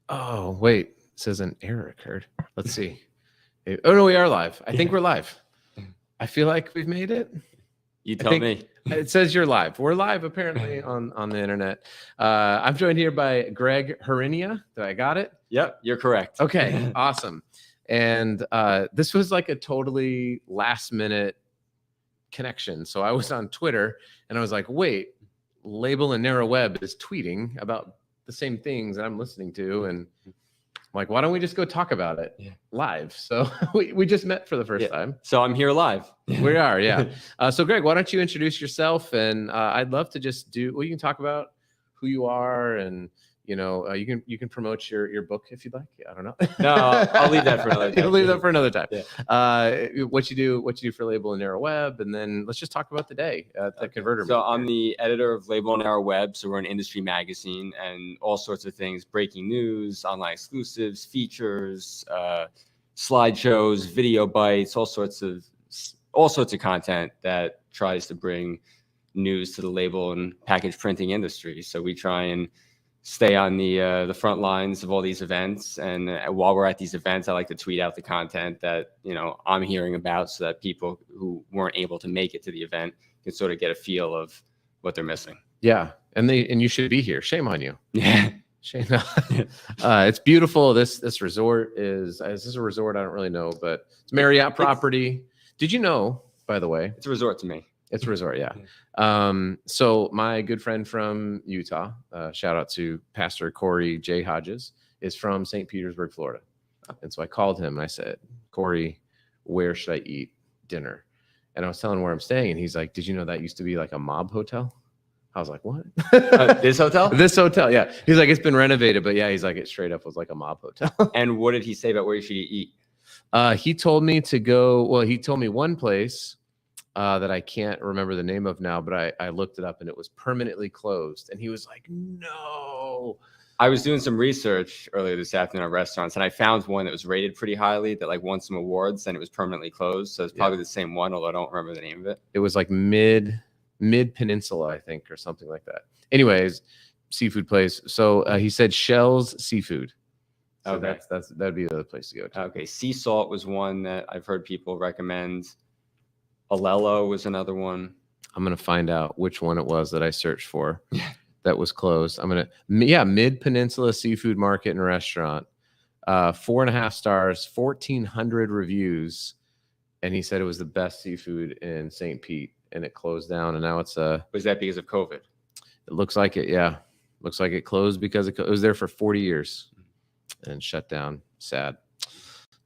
Oh, wait. It says an error occurred. Let's see. Oh, no, we are live. I think we're live. I feel like we've made it. You tell me. It says you're live. We're live, apparently, on the internet. I'm joined here by Greg Hrinya. Did I got it? Yep, you're correct. Okay, awesome. And this was like a totally last-minute connection. So I was on Twitter, and I was like, wait, Label and Narrow Web is tweeting about the same things that I'm listening to, and I'm like, why don't we just go talk about it live? So we just met for the first time. So I'm here live. We are, yeah. So Greg, why don't you introduce yourself? And I'd love to just you can talk about who you are, and you can promote your book if you'd like. I don't know. No, I'll leave that for another time. You'll leave that for another time. Yeah. What you do for Label and Narrow Web, and then let's just talk about the day at the Converter Meeting. So I'm the editor of Label and Narrow Web. So we're an industry magazine and all sorts of things: breaking news, online exclusives, features, slideshows, video bites, all sorts of content that tries to bring news to the label and package printing industry. So we try and stay on the front lines of all these events, and while we're at these events, I like to tweet out the content that I'm hearing about, so that people who weren't able to make it to the event can sort of get a feel of what they're missing. Yeah, and you should be here. Shame on you. Yeah, shame. It's beautiful. This resort is this a resort? I don't really know, but it's Marriott property. Did you know, by the way? It's a resort to me. It's a resort, yeah. So my good friend from Utah, shout out to Pastor Corey J. Hodges, is from St. Petersburg, Florida. And so I called him and I said, Corey, where should I eat dinner? And I was telling him where I'm staying, and he's like, did you know that used to be like a mob hotel? I was like, what? This hotel? This hotel, yeah. He's like, it's been renovated, but yeah, he's like, it straight up was like a mob hotel. And what did he say about where you should eat? He told me to go, well, he told me one place that I can't remember the name of now, but I looked it up and it was permanently closed. And he was like, no. I was doing some research earlier this afternoon on restaurants, and I found one that was rated pretty highly that like won some awards, and it was permanently closed. So it's probably the same one, although I don't remember the name of it. It was like mid peninsula, I think, or something like that. Anyways, seafood place. So he said Shell's Seafood. So okay, that'd be the other place to go to. Okay, Sea Salt was one that I've heard people recommend. Alelo was another one. I'm going to find out which one it was that I searched for that was closed. Mid Peninsula Seafood Market and Restaurant, 4.5 stars, 1,400 reviews. And he said it was the best seafood in St. Pete, and it closed down. And now it's was that because of COVID? It looks like it. Yeah. Looks like it closed because it was there for 40 years and shut down. Sad.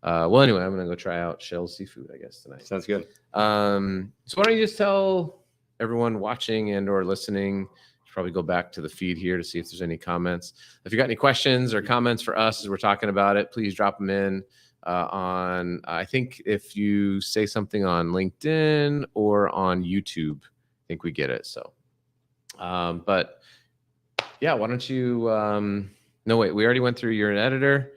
Well, anyway, I'm going to go try out Shell's Seafood, I guess, tonight. Sounds good. So why don't you just tell everyone watching and or listening, probably go back to the feed here to see if there's any comments. If you got any questions or comments for us as we're talking about it, please drop them in I think if you say something on LinkedIn or on YouTube, I think we get it. So, but yeah, why don't you, no, wait, we already went through, you're an editor.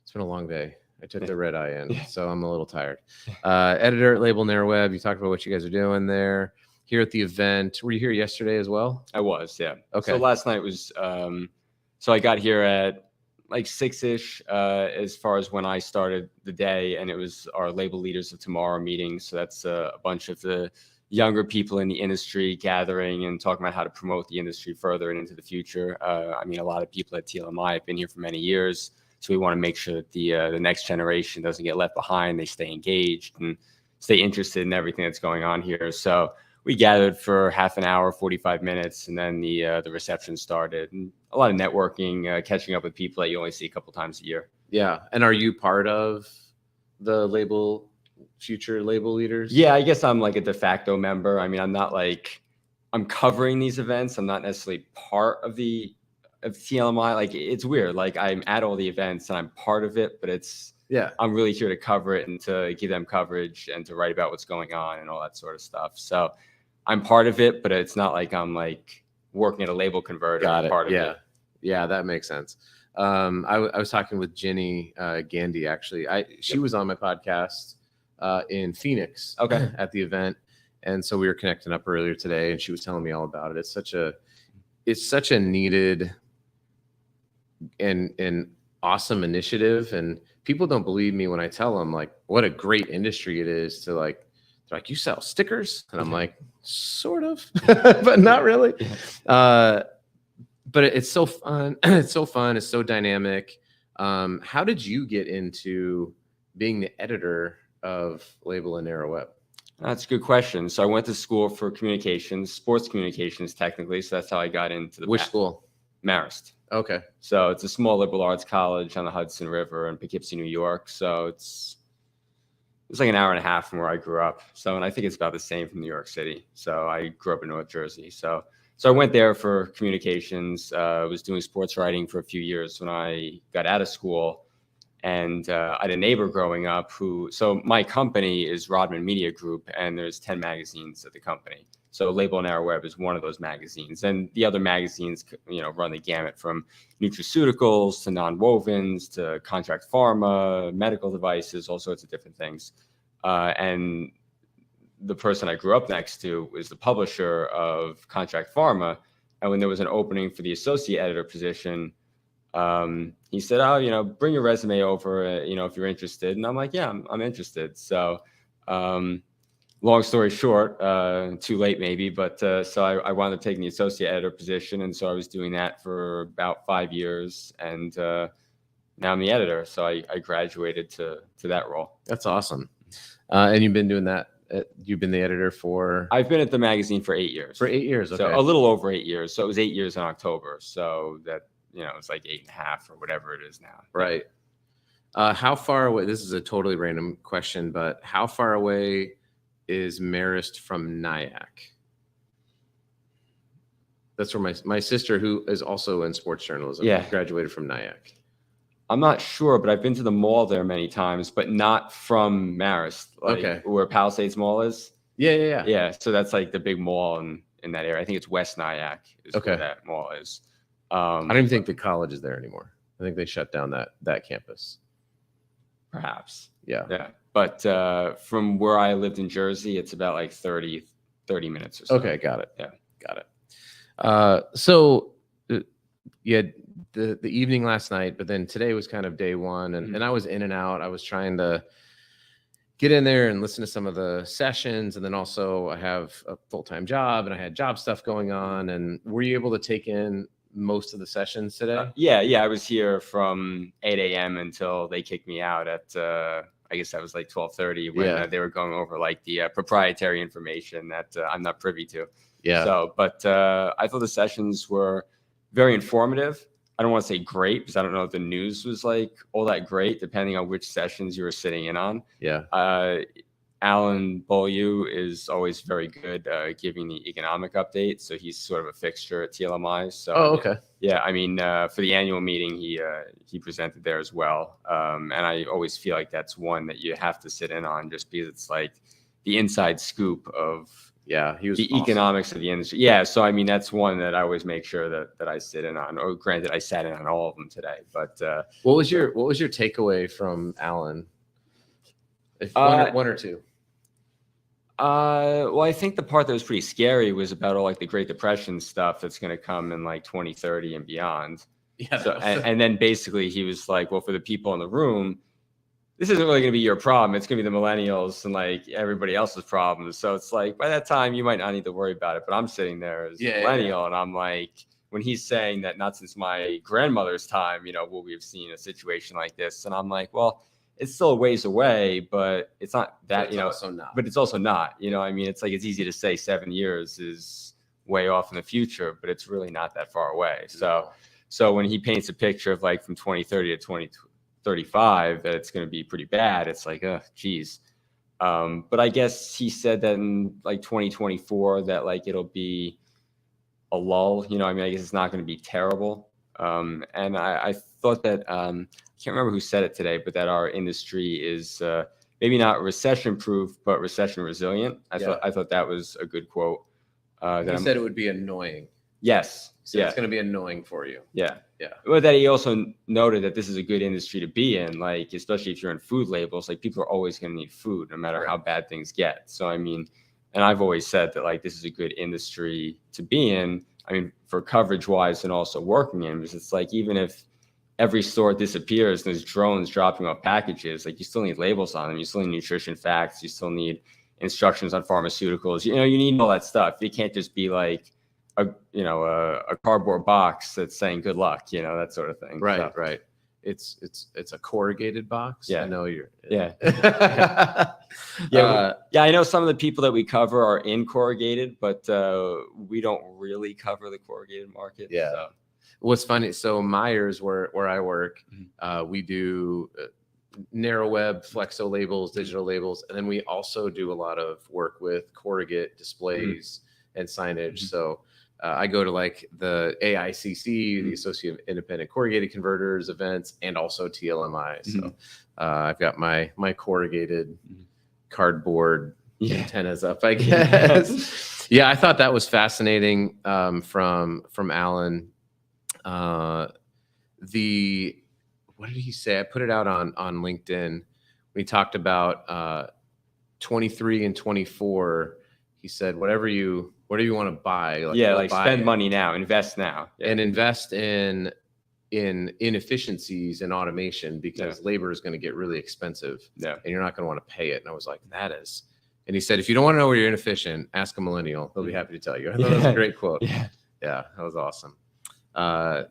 It's been a long day. I took the red eye in, so I'm a little tired. Editor at Label Narrow Web. You talked about what you guys are doing there. Here at the event. Were you here yesterday as well? I was, yeah. Okay. So last night was, so I got here at like 6-ish as far as when I started the day, and it was our Label Leaders of Tomorrow meeting. So that's a bunch of the younger people in the industry gathering and talking about how to promote the industry further and into the future. I mean, a lot of people at TLMI have been here for many years. So we want to make sure that the next generation doesn't get left behind. They stay engaged and stay interested in everything that's going on here. So we gathered for half an hour, 45 minutes, and then the reception started. And a lot of networking, catching up with people that you only see a couple times a year. Yeah. And are you part of the future label leaders? Yeah, I guess I'm like a de facto member. I mean, I'm covering these events. I'm not necessarily part of TLMI. Like, it's weird. Like, I'm at all the events and I'm part of it, but I'm really here to cover it and to give them coverage and to write about what's going on and all that sort of stuff. So I'm part of it, but it's not like I'm like working at a label converter. Got it. Part of it. Yeah, that makes sense. I was talking with Jenny Gandy, actually. She was on my podcast in Phoenix at the event. And so we were connecting up earlier today, and she was telling me all about it. It's such a needed and awesome initiative, and people don't believe me when I tell them like what a great industry it is to like. They're like, you sell stickers, and I'm like, sort of, but not really. But it's so fun. It's so fun. It's so dynamic. How did you get into being the editor of Label and Narrow Web? That's a good question. So I went to school for communications, sports communications, technically. So that's how I got into the Which school? Marist. Okay. So it's a small liberal arts college on the Hudson River in Poughkeepsie, New York. So it's like an hour and a half from where I grew up. So, and I think it's about the same from New York City. So I grew up in North Jersey. So I went there for communications. I was doing sports writing for a few years when I got out of school. And I had a neighbor growing up so my company is Rodman Media Group, and there's 10 magazines at the company. So Label and Narrow Web is one of those magazines. And the other magazines, run the gamut from nutraceuticals to nonwovens to contract pharma, medical devices, all sorts of different things. And the person I grew up next to was the publisher of Contract Pharma. And when there was an opening for the associate editor position, he said, oh, bring your resume over, if you're interested. And I'm like, yeah, I'm interested. So, long story short, too late maybe, but so I wound up taking the associate editor position. And so I was doing that for about 5 years. And now I'm the editor. So I graduated to that role. That's awesome. And you've been doing that. You've been the editor for? I've been at the magazine for 8 years. For 8 years, okay. So a little over 8 years. So it was 8 years in October. So that, it's like 8.5 or whatever it is now. Right. How far away? This is a totally random question, but how far away is Marist from Nyack? That's where my sister, who is also in sports journalism, graduated from Nyack. I'm not sure, but I've been to the mall there many times, but not from Marist. Like where Palisades Mall is. Yeah. Yeah. So that's like the big mall in that area. I think it's West Nyack is where that mall is. I don't even think the college is there anymore. I think they shut down that campus. Perhaps. Yeah. But from where I lived in Jersey, it's about like 30 minutes or so. Okay. Got it. Yeah. Got it. So you had the evening last night, but then today was kind of day one, and I was in and out. I was trying to get in there and listen to some of the sessions. And then also I have a full-time job and I had job stuff going on. And were you able to take in most of the sessions today? Yeah. I was here from 8 a.m. until they kicked me out at, I guess that was like 12:30 when they were going over like the proprietary information that I'm not privy to. Yeah. So, but I thought the sessions were very informative. I don't want to say great because I don't know if the news was like all that great, depending on which sessions you were sitting in on. Yeah. Alan Beaulieu is always very good giving the economic update. So he's sort of a fixture at TLMI. So, okay. Yeah. I mean, for the annual meeting, he presented there as well. And I always feel like that's one that you have to sit in on just because it's like the inside scoop of he was the awesome. Economics of the industry. Yeah. So, I mean, that's one that I always make sure that I sit in on. Or granted, I sat in on all of them today. But what was your takeaway from Alan? If one or two. Well, I think the part that was pretty scary was about all like the Great Depression stuff that's going to come in like 2030 and beyond. Yeah. So, and then basically he was like, well, for the people in the room, this isn't really going to be your problem. It's going to be the millennials and like everybody else's problems. So it's like by that time you might not need to worry about it. But I'm sitting there as a millennial and I'm like, when he's saying that not since my grandmother's time, will we have seen a situation like this? And I'm like, well, it's still a ways away, but it's not that, also not. But it's also not, I mean, it's like, it's easy to say 7 years is way off in the future, but it's really not that far away. So when he paints a picture of like from 2030 to 2035, that it's going to be pretty bad. It's like, geez. But I guess he said that in like 2024, that like, it'll be a lull, I mean, I guess it's not going to be terrible. And I thought that, I can't remember who said it today, but that our industry is maybe not recession proof, but recession resilient. I thought that was a good quote. He said it would be annoying. Yes. So it's going to be annoying for you. Yeah. Well, that he also noted that this is a good industry to be in, like, especially if you're in food labels, like people are always going to need food no matter how bad things get. So, I mean, and I've always said that like, this is a good industry to be in. I mean, for coverage wise and also working in, because it's like, even if every store disappears and there's drones dropping off packages, like you still need labels on them. You still need nutrition facts. You still need instructions on pharmaceuticals. You know, you need all that stuff. It can't just be like a cardboard box that's saying good luck, you know, that sort of thing. Right, So, right. It's a corrugated box. Yeah. I know you're. Yeah. Yeah. Yeah, I know some of the people that we cover are in corrugated, but we don't really cover the corrugated market. Yeah. So. What's funny, so Myers, where I work, we do narrow web, flexo labels, digital labels, and then we also do a lot of work with corrugate displays and signage. So I go to like the AICC, the Association of Independent Corrugated Converters events, and also TLMI. So I've got my corrugated cardboard antennas up, I guess. Yeah, I thought that was fascinating from Alan. What did he say? I put it out on LinkedIn. We talked about 23 and 24. He said, whatever you want to buy, like buy spend it. money now, invest now, and invest in inefficiencies and automation, because labor is going to get really expensive, and you're not going to want to pay it. And I was like, that is. And he said, if you don't want to know where you're inefficient, ask a millennial. They'll be happy to tell you. I thought that was a great quote. Yeah, that was awesome.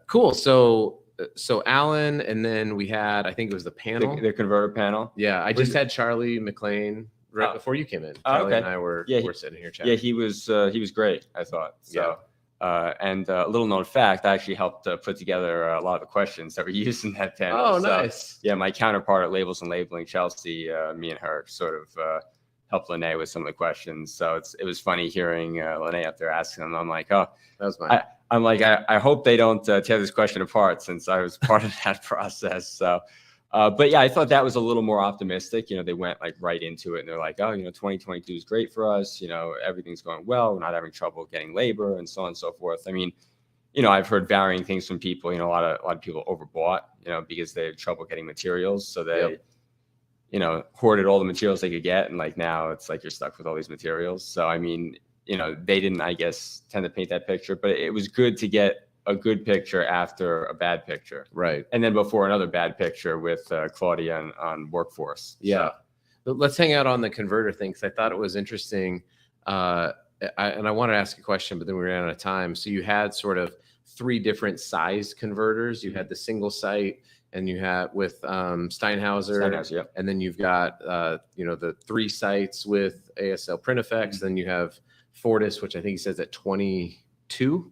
Cool. So Alan, and then we had, I think it was the panel, the converter panel. Yeah, I just had Charlie McLean right before you came in. Charlie and I were sitting here chatting. Yeah, he was great, I thought. So, and a little known fact, I actually helped put together a lot of the questions that were used in that panel. Oh, so, nice. Yeah, my counterpart at Labels and Labeling, Chelsea, me and her sort of helped Lene with some of the questions. So it was funny hearing Lene up there asking them. I'm like, oh, that was mine. I'm like, I hope they don't tear this question apart, since I was part of that process. So, but yeah, I thought that was a little more optimistic. You know, they went like right into it, and they're like, oh, 2022 is great for us. Everything's going well. We're not having trouble getting labor, and so on and so forth. I mean, I've heard varying things from people. A lot of people overbought, because they had trouble getting materials. So they, hoarded all the materials they could get. And like now it's like you're stuck with all these materials. So, I mean, they didn't, I guess, tend to paint that picture, but it was good to get a good picture after a bad picture. Right. And then before another bad picture with Claudia on workforce. Yeah. So. Let's hang out on the converter thing, because I thought it was interesting. And I wanted to ask a question, but then we ran out of time. So you had sort of 3 different size converters. You had the single site, and you had with Steinhauser, and then you've got the 3 sites with ASL Print Effects. Then you have Fortis, which I think he says at 22.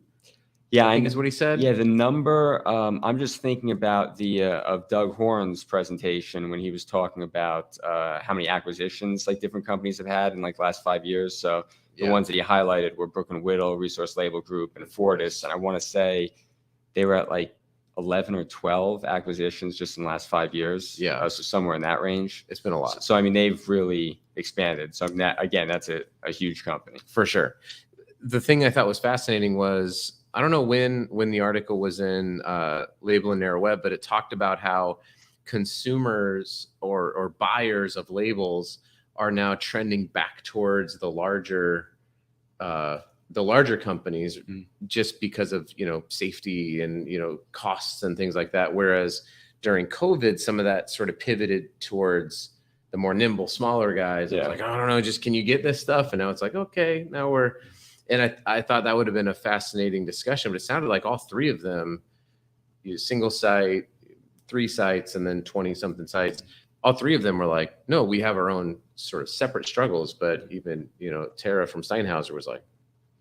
Yeah, I think is what he said. Yeah, the number. I'm just thinking about of Doug Horn's presentation when he was talking about how many acquisitions like different companies have had in like the last 5 years. So the ones that he highlighted were Brook & Whittle, Resource Label Group, and Fortis. And I want to say they were at like 11 or 12 acquisitions just in the last 5 years. Yeah, so somewhere in that range. It's been a lot. So I mean, they've really expanded. So again, that's a huge company for sure. The thing I thought was fascinating was, I don't know when the article was in Label and Narrow Web, but it talked about how consumers or buyers of labels are now trending back towards the larger companies, just because of safety and costs and things like that. Whereas during COVID, some of that sort of pivoted towards the more nimble, smaller guys. It was like, I don't know, just can you get this stuff? And now it's like, okay, now we're. And I thought that would have been a fascinating discussion, but it sounded like all 3 of them, single site, 3 sites, and then 20-something sites, all 3 of them were like, no, we have our own sort of separate struggles. But even, Tara from Steinhauser was like,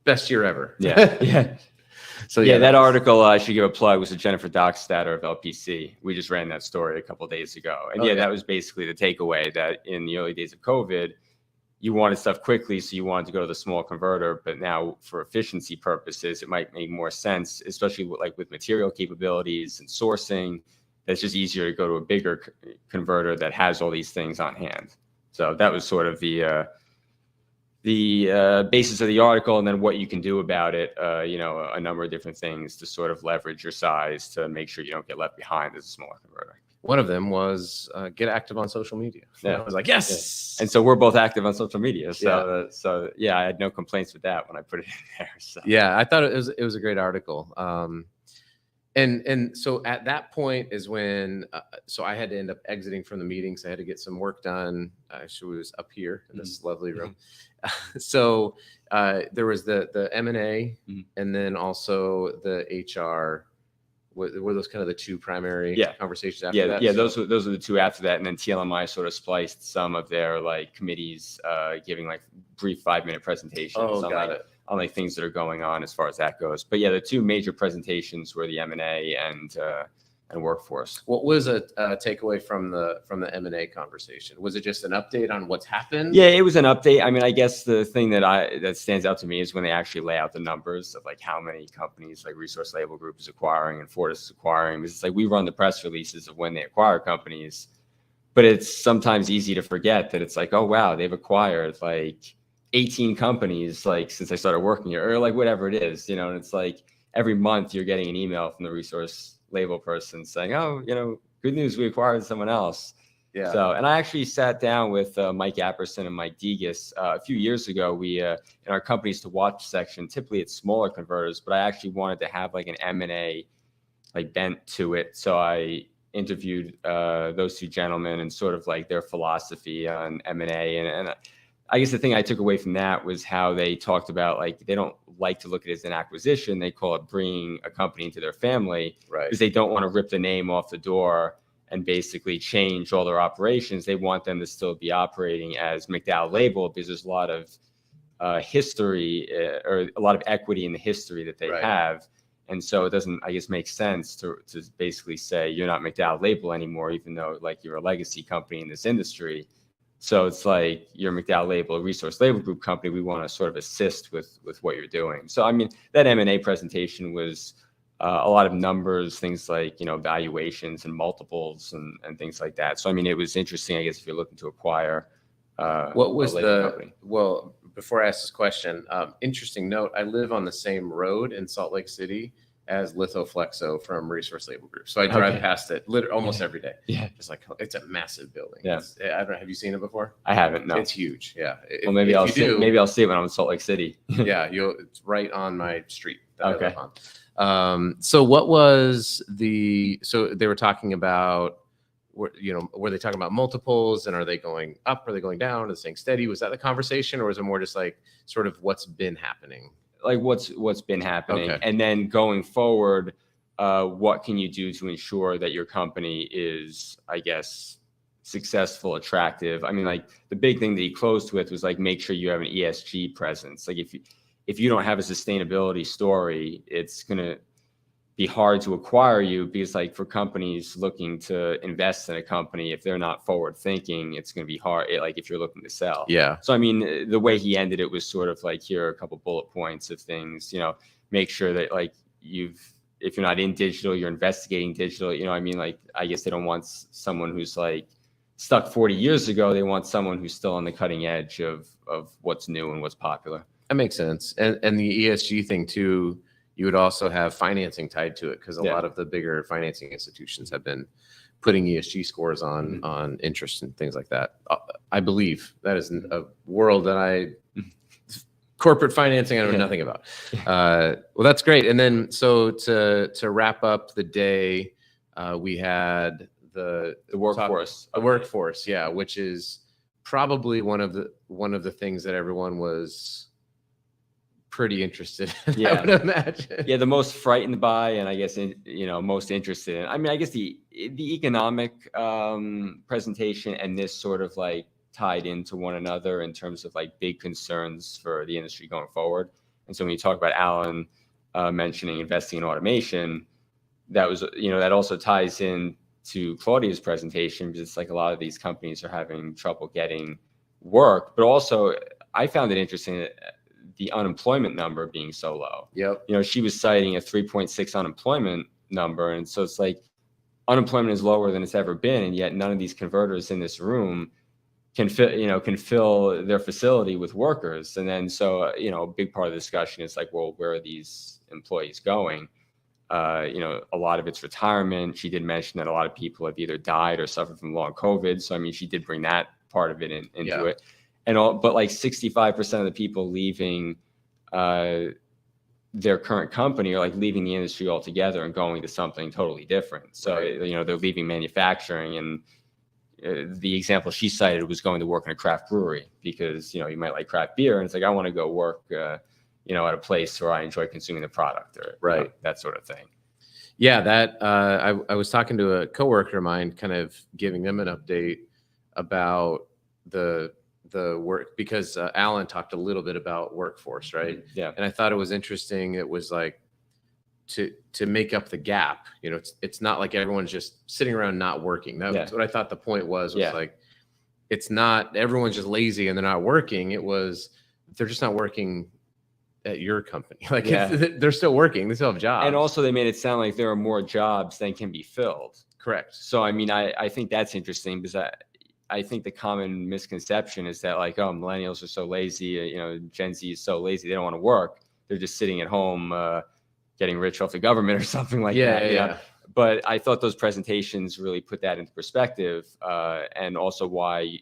best year ever. Yeah. So yeah, that article, I should give a plug, was to Jennifer Dockstader of LPC. We just ran that story a couple of days ago. And that was basically the takeaway, that in the early days of COVID, you wanted stuff quickly, so you wanted to go to the small converter. But now, for efficiency purposes, it might make more sense, especially with material capabilities and sourcing. It's just easier to go to a bigger converter that has all these things on hand. So that was sort of the basis of the article, and then what you can do about it. A number of different things to sort of leverage your size to make sure you don't get left behind as a smaller converter. One of them was get active on social media. I was like, yes. And so we're both active on social media. So I had no complaints with that when I put it in there. So. Yeah, I thought it was a great article. And so at that point is when so I had to end up exiting from the meetings. I had to get some work done. She was up here in this lovely room. So there was the M&A and then also the HR. Were those kind of the two primary conversations after that? Yeah, those were the two after that, and then TLMI sort of spliced some of their like committees, giving like brief 5-minute presentations on like things that are going on as far as that goes. But yeah, the two major presentations were the M&A and workforce. What was a takeaway from the M&A conversation? Was it just an update on what's happened? Yeah, it was an update. I mean, I guess the thing that stands out to me is when they actually lay out the numbers of like how many companies like Resource Label Group is acquiring and Fortis is acquiring. Because it's like we run the press releases of when they acquire companies, but it's sometimes easy to forget that it's like, oh wow, they've acquired like 18 companies like since I started working here, or like whatever it is, you know. And it's like every month you're getting an email from the Resource Label person saying, oh, you know, good news, we acquired someone else. Yeah. So, and I actually sat down with Mike Apperson and Mike Degas a few years ago. We in our companies to watch section, typically it's smaller converters, but I actually wanted to have like an M&A like bent to it. So I interviewed those two gentlemen and sort of like their philosophy on M&A. And I guess the thing I took away from that was how they talked about like they don't like to look at it as an acquisition. They call it bringing a company into their family, right? Because they don't want to rip the name off the door and basically change all their operations. They want them to still be operating as McDowell Label because there's a lot of history or a lot of equity in the history that they have. And so it doesn't, I guess, make sense to basically say you're not McDowell Label anymore, even though like you're a legacy company in this industry. So it's like you're McDowell Label, a Resource Label Group company. We want to sort of assist with what you're doing. So I mean, that M&A presentation was a lot of numbers, things like, you know, valuations and multiples and things like that. So I mean, it was interesting, I guess, if you're looking to acquire. What was well, before I ask this question, interesting note, I live on the same road in Salt Lake City as Lithoflexo from Resource Label Group. So I drive past it almost every day. Yeah. It's like, it's a massive building. Yeah. I don't know, have you seen it before? I haven't, no. It's huge. Yeah. Well, maybe I'll see it when I'm in Salt Lake City. Yeah. It's right on my street that I live on. So what was so they were talking about, were they talking about multiples and are they going up? Are they going down? Are they staying steady? Was that the conversation, or was it more just like sort of what's been happening? Like what's been happening, and then going forward, what can you do to ensure that your company is, I guess, successful, attractive? I mean, like the big thing that he closed with was like make sure you have an ESG presence. Like if you don't have a sustainability story, it's gonna be hard to acquire you, because like for companies looking to invest in a company, if they're not forward thinking, it's going to be hard. Like if you're looking to sell. Yeah. So, I mean, the way he ended it was sort of like, here are a couple bullet points of things, you know, make sure that like if you're not in digital, you're investigating digital, you know, I mean, like, I guess they don't want someone who's like stuck 40 years ago. They want someone who's still on the cutting edge of what's new and what's popular. That makes sense. And the ESG thing too, you would also have financing tied to it, because a lot of the bigger financing institutions have been putting ESG scores on interest and things like that. I believe that is a world that corporate financing I know nothing about. Well, that's great. And then so to wrap up the day, we had the workforce. The workforce, yeah, which is probably one of the things that everyone was pretty interested in, I would imagine. Yeah, the most frightened by, and I guess most interested in. I mean, I guess the economic presentation and this sort of like tied into one another in terms of like big concerns for the industry going forward. And so when you talk about Alan mentioning investing in automation, that was that also ties in to Claudia's presentation, because it's like a lot of these companies are having trouble getting work, but also I found it interesting that the unemployment number being so low. Yep. She was citing a 3.6 unemployment number. And so it's like unemployment is lower than it's ever been. And yet none of these converters in this room can fill their facility with workers. And then, so, a big part of the discussion is like, well, where are these employees going? A lot of it's retirement. She did mention that a lot of people have either died or suffered from long COVID. So, I mean, she did bring that part of it into it. But like 65% of the people leaving their current company are like leaving the industry altogether and going to something totally different. So, they're leaving manufacturing, and the example she cited was going to work in a craft brewery because, you might like craft beer, and it's like, I want to go work, at a place where I enjoy consuming the product, or that sort of thing. Yeah, that I was talking to a coworker of mine, kind of giving them an update about the work, because Alan talked a little bit about workforce, right? Yeah. And I thought it was interesting. It was like to make up the gap. It's not like everyone's just sitting around not working. That's what I thought the point was like, it's not everyone's just lazy and they're not working. It was they're just not working at your company. Like they're still working. They still have jobs. And also they made it sound like there are more jobs than can be filled. Correct. So, I mean, I think that's interesting, because I think the common misconception is that, like, oh, millennials are so lazy, Gen Z is so lazy, they don't want to work. They're just sitting at home getting rich off the government or something like that. Yeah. But I thought those presentations really put that into perspective, and also why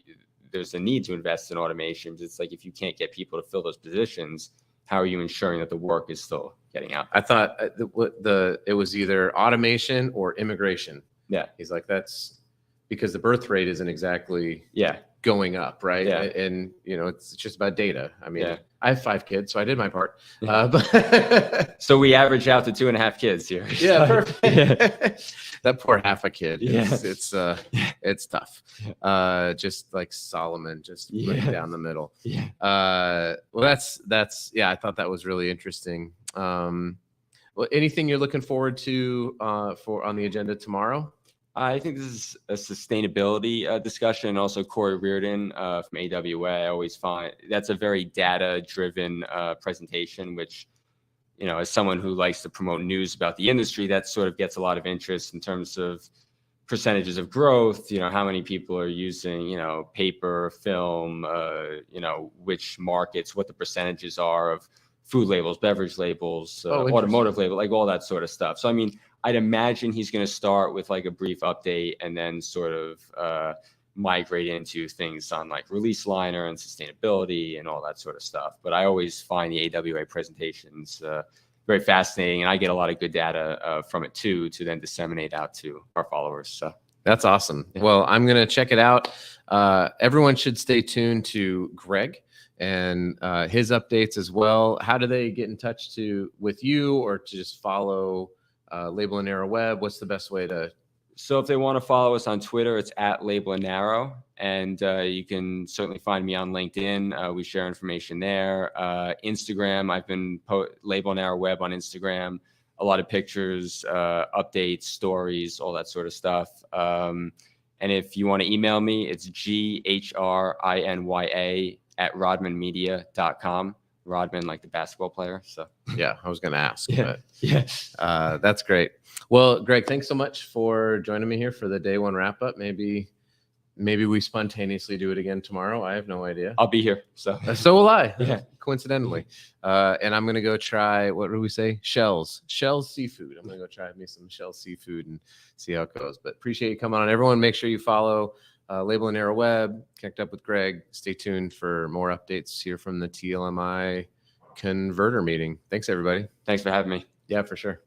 there's a need to invest in automation. It's like, if you can't get people to fill those positions, how are you ensuring that the work is still getting out? I thought it was either automation or immigration. Yeah. He's like, that's because the birth rate isn't exactly going up, right? Yeah. And it's just about data. I mean, I have 5 kids, so I did my part. So we average out to 2.5 kids here. Yeah, perfect. That poor half a kid. It's tough. Just like Solomon, just right down the middle. Yeah. Well, that's I thought that was really interesting. Well, anything you're looking forward to for on the agenda tomorrow? I think this is a sustainability discussion, and also Corey Reardon from AWA. I always find that's a very data-driven presentation, which, as someone who likes to promote news about the industry, that sort of gets a lot of interest in terms of percentages of growth, how many people are using, paper, film, which markets, what the percentages are of food labels, beverage labels, automotive label, like all that sort of stuff. So, I mean, I'd imagine he's going to start with like a brief update and then sort of migrate into things on like release liner and sustainability and all that sort of stuff. But I always find the AWA presentations very fascinating, and I get a lot of good data from it too, to then disseminate out to our followers. So that's awesome. Yeah. Well, I'm going to check it out. Everyone should stay tuned to Greg and his updates as well. How do they get in touch with you, or to just follow Label and Narrow Web? What's the best way to? So if they want to follow us on Twitter, it's at Label and Narrow, and you can certainly find me on LinkedIn. We share information there. Instagram, I've been Label and Narrow Web on Instagram. A lot of pictures, updates, stories, all that sort of stuff. And if you want to email me, it's GHRINYA@rodmanmedia.com. Rodman, like the basketball player. So yeah, I was going to ask. Yeah. But, that's great. Well, Greg, thanks so much for joining me here for the day one wrap up. Maybe we spontaneously do it again tomorrow. I have no idea. I'll be here. So will I. Yeah. Coincidentally. And I'm going to go try, what do we say? Shells seafood. I'm going to go try me some Shells seafood and see how it goes. But appreciate you coming on. Everyone, make sure you follow Label and Narrow Web, connect up with Greg. Stay tuned for more updates here from the TLMI Converter Meeting. Thanks, everybody. Thanks for having me. Yeah, for sure.